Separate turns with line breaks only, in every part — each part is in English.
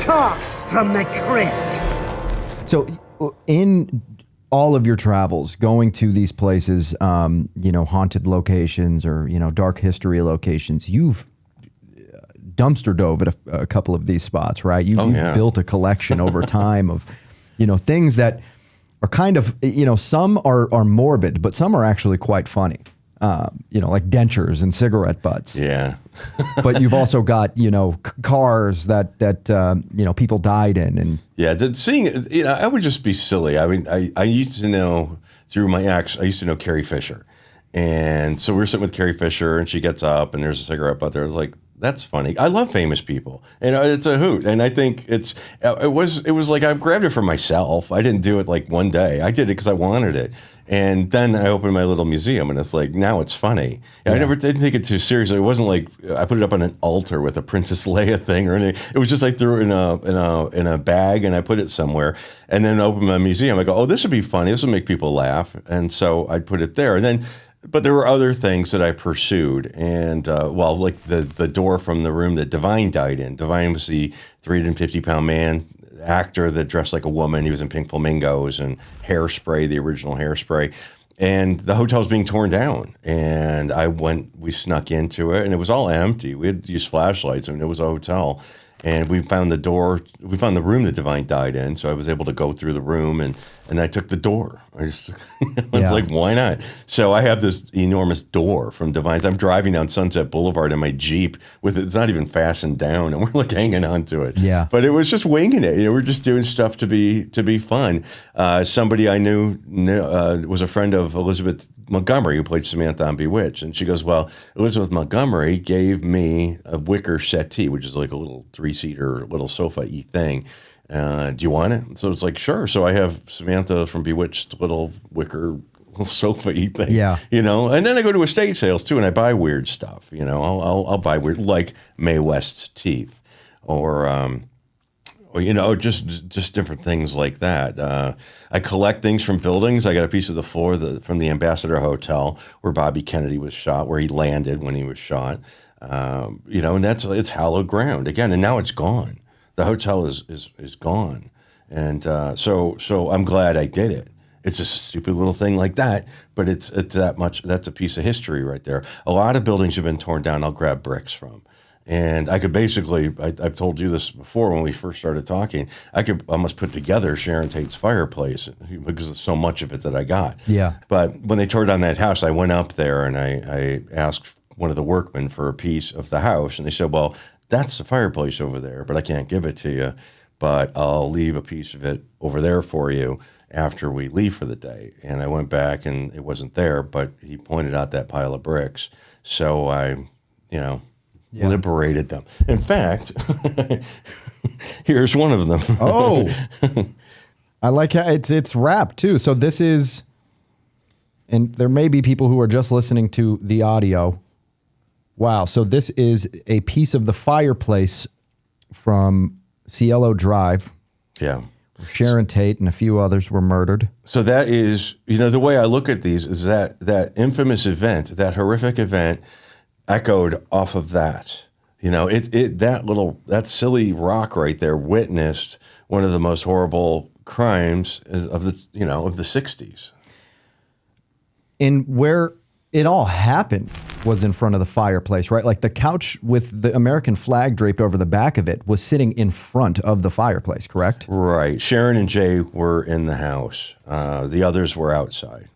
talks from the crypt.
So in all of your travels, going to these places, haunted locations or, dark history locations, you've dumpster dove at a couple of these spots, right? You've built a collection over time of, things that are kind of, some are morbid, but some are actually quite funny. Like dentures and cigarette butts.
Yeah.
But you've also got, cars that people died in. And
yeah, seeing, I would just be silly. I mean, I used to know through my ex, I used to know Carrie Fisher. And so we were sitting with Carrie Fisher and she gets up and there's a cigarette butt there. I was like, that's funny. I love famous people, and it's a hoot. And I think it was like I grabbed it for myself. I didn't do it like one day. I did it because I wanted it. And then I opened my little museum, and it's like now it's funny. Yeah. I didn't take it too seriously. It wasn't like I put it up on an altar with a Princess Leia thing or anything. It was just I threw it in a bag and I put it somewhere. And then I opened my museum. I go, oh, this would be funny. This would make people laugh. And so I put it there. And then. But there were other things that I pursued, and like the door from the room that Divine died in. Divine was the 350-pound man actor that dressed like a woman. He was in Pink Flamingos and Hairspray, the original Hairspray. And the hotel's being torn down, and we snuck into it, and it was all empty. We had used flashlights, and it was a hotel. And we found the room that Divine died in. So I was able to go through the room and I took the door. It's like, why not? So I have this enormous door from Divine's. I'm driving down Sunset Boulevard in my Jeep it's not even fastened down and we're like hanging on to it.
Yeah.
But it was just winging it. We're just doing stuff to be fun. Somebody I knew was a friend of Elizabeth Montgomery, who played Samantha on Bewitched. And she goes, well, Elizabeth Montgomery gave me a wicker settee, which is like a little 3-seater little sofa-y thing. Do you want it? So it's like, sure. So I have Samantha from Bewitched little wicker little sofa-y thing. Yeah. And then I go to estate sales too and I buy weird stuff. I'll buy weird, like Mae West's teeth or just different things like that. I collect things from buildings. I got a piece of the floor from the Ambassador Hotel where Bobby Kennedy was shot, where he landed when he was shot. And it's hallowed ground again. And now it's gone. The hotel is gone. And so I'm glad I did it. It's a stupid little thing like that, but it's that much. That's a piece of history right there. A lot of buildings have been torn down. I'll grab bricks from. And I could basically, I've told you this before when we first started talking, I could almost put together Sharon Tate's Fireplace because of so much of it that I got.
Yeah.
But when they tore down that house, I went up there and I asked one of the workmen for a piece of the house. And they said, well, that's the fireplace over there, but I can't give it to you. But I'll leave a piece of it over there for you after we leave for the day. And I went back and it wasn't there, but he pointed out that pile of bricks. So I, liberated them. In fact, here's one of them.
Oh, I like how it's wrapped too. So this is, and there may be people who are just listening to the audio. Wow. So this is a piece of the fireplace from Cielo Drive.
Yeah.
Sharon Tate and a few others were murdered. So that
is, the way I look at these is that infamous event, that horrific event echoed off of that. That silly rock right there witnessed one of the most horrible crimes of the 60s.
And where it all happened was in front of the fireplace, right? Like the couch with the American flag draped over the back of it was sitting in front of the fireplace, correct?
Right. Sharon and Jay were in the house. The others were outside.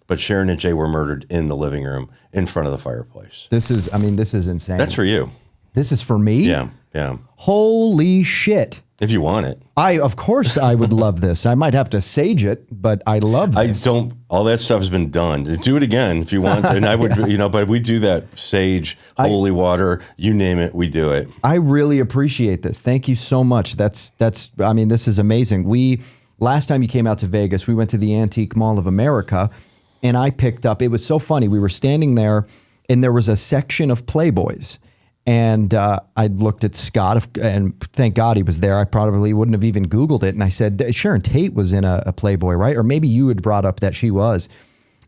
But Sharon and Jay were murdered in the living room in front of the fireplace.
This is insane.
That's for you.
This is for me?
Yeah, yeah.
Holy shit.
If you want it.
Of course I would love this. I might have to sage it, but I love this.
All that stuff has been done. Do it again if you want to. And I would, but we do that sage, holy water, you name it, we do it.
I really appreciate this. Thank you so much. This is amazing. Last time you came out to Vegas, we went to the Antique Mall of America and I picked up, it was so funny. We were standing there and there was a section of Playboys. And I looked at Scott, and thank God he was there. I probably wouldn't have even Googled it. And I said, Sharon Tate was in a Playboy, right? Or maybe you had brought up that she was.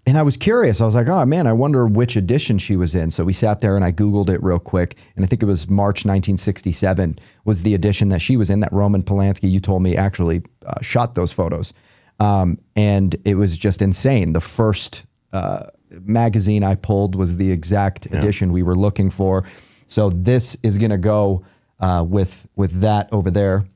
And I was curious. I was like, oh man, I wonder which edition she was in. So we sat there and I Googled it real quick. And I think it was March 1967 was the edition that she was in, that Roman Polanski, you told me, actually shot those photos. And it was just insane. The first magazine I pulled was the exact edition we were looking for. So this is going to go with that over there.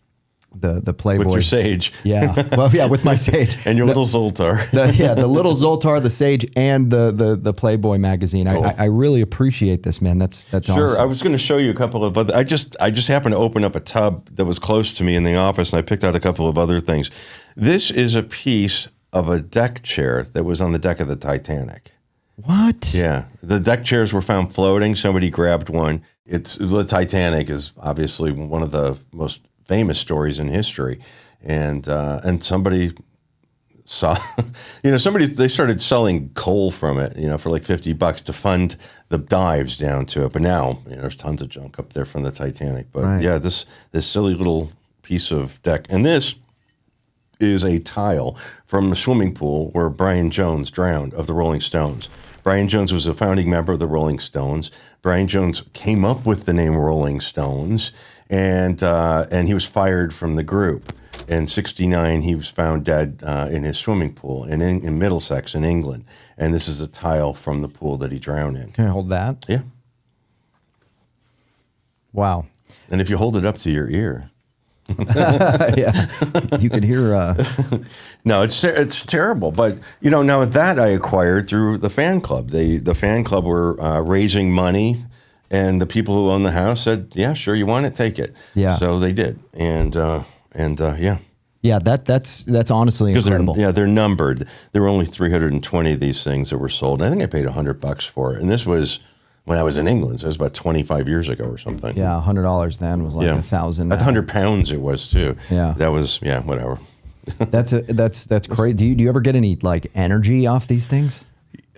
The Playboy.
With your sage.
Yeah. Well, yeah, with my sage.
And your little Zoltar.
The little Zoltar, the sage, and the Playboy magazine. Cool. I really appreciate this, man. That's
sure.
Awesome.
I was going to show you a couple of other. I just happened to open up a tub that was close to me in the office, and I picked out a couple of other things. This is a piece of a deck chair that was on the deck of the Titanic.
What?
Yeah. The deck chairs were found floating. Somebody grabbed one. The Titanic is obviously one of the most famous stories in history, and somebody saw, they started selling coal from it, for like $50 to fund the dives down to it. But now, there's tons of junk up there from the Titanic. But
right.
Yeah, this silly little piece of deck, and this is a tile from the swimming pool where Brian Jones drowned, of the Rolling Stones. Brian Jones was a founding member of the Rolling Stones. Brian Jones came up with the name Rolling Stones. And he was fired from the group. In '69, he was found dead in his swimming pool in Middlesex in England. And this is a tile from the pool that he drowned in.
Can I hold that?
Yeah.
Wow.
And if you hold it up to your ear.
Yeah. You can hear.
No, it's terrible. But, now that I acquired through the fan club. The fan club were raising money. And the people who own the house said, "Yeah, sure, you want it, take it."
Yeah.
So they did, and yeah.
Yeah, that's honestly incredible.
They're numbered. There were only 320 of these things that were sold. I think I paid $100 for it, and this was when I was in England. So it was about 25 years ago or something.
Yeah, $100 then was like £1,000.
At 100 pounds, it was too.
Yeah,
that was whatever.
That's crazy. Do you ever get any like energy off these things?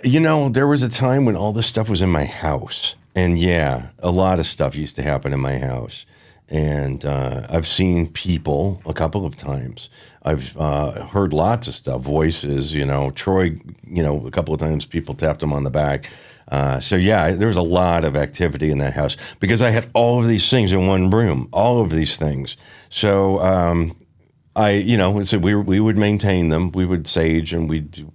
There was a time when all this stuff was in my house. And yeah, a lot of stuff used to happen in my house. And I've seen people a couple of times. I've heard lots of stuff, voices, Troy, a couple of times people tapped him on the back. So yeah, there was a lot of activity in that house because I had all of these things in one room, all of these things. So so we would maintain them. We would sage and we'd do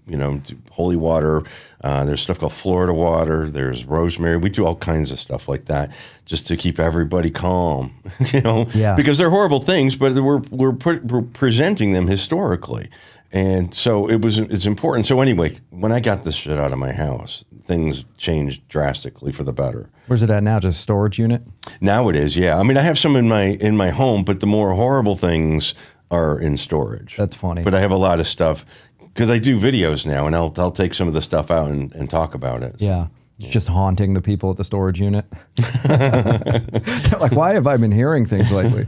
holy water. There's stuff called Florida water. There's rosemary. We do all kinds of stuff like that just to keep everybody calm, because they're horrible things, but we're presenting them historically. And so it's important. So anyway, when I got this shit out of my house, things changed drastically for the better.
Where's it at now? Just a storage unit?
Now it is, yeah. I mean, I have some in my home, but the more horrible things are in storage.
That's funny.
But I have a lot of stuff because I do videos now, and I'll take some of the stuff out and talk about it. So.
Yeah. It's just haunting the people at the storage unit. They're like, why have I been hearing things lately?